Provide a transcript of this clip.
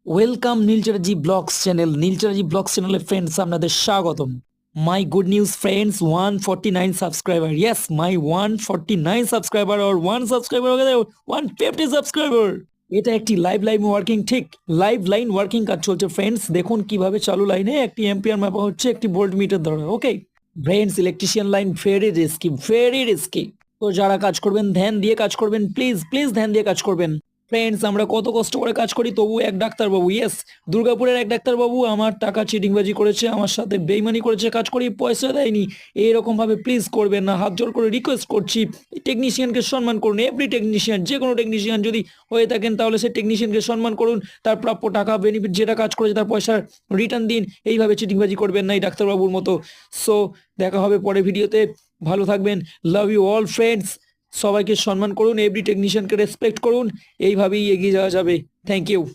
Welcome নীলচরাজি blogs channel. নীলচরাজি blogs চ্যানেলে ফ্রেন্ডস আপনাদের স্বাগতম। My good news friends, 149 subscriber. Yes, my 149 subscriber और 1 সাবস্ক্রাইবার हो गए 150 সাবস্ক্রাইবার। এটা একটি লাইভ লাইন ওয়ার্কিং, ঠিক লাইভ লাইন ওয়ার্কিং কাজ চলছে ফ্রেন্ডস। দেখুন কিভাবে চালু লাইনে একটি এম্পিয়ার মাপা হচ্ছে একটি ভোল্ট মিটার দ্বারা। Okay friends, electrician line very risky, very risky. তো যারা কাজ করবেন ধ্যান দিয়ে কাজ করবেন, প্লিজ প্লিজ ধ্যান দিয়ে কাজ করবেন। ফ্রেন্ডস, আমরা কত কষ্ট করে কাজ করি, তবু এক ডাক্তারবাবু, ইয়েস দুর্গাপুরের এক ডাক্তারবাবু আমার টাকা চিটিংবাজি করেছে, আমার সাথে বেইমানি করেছে, কাজ করি পয়সা দেয়নি। এইরকম ভাবে প্লিজ করবেন না, হাত জোর করে রিকোয়েস্ট করছি। টেকনিশিয়ানকে সম্মান করুন। এভরি টেকনিশিয়ান, যে কোনো টেকনিশিয়ান যদি হয়ে থাকেন তাহলে সেই টেকনিশিয়ানকে সম্মান করুন, তার প্রাপ্য টাকা বেনিফিট যেটা কাজ করেছে তার পয়সা রিটার্ন দিন। এইভাবে চিটিংবাজি করবেন না এই ডাক্তারবাবুর মতো। সো দেখা হবে পরে ভিডিওতে, ভালো থাকবেন। Love you all friends. সবাইকে সম্মান করুন, এভরি টেকনিশিয়ানকে রেসপেক্ট করুন, এইভাবেই এগিয়ে যাওয়া যাবে। Thank you.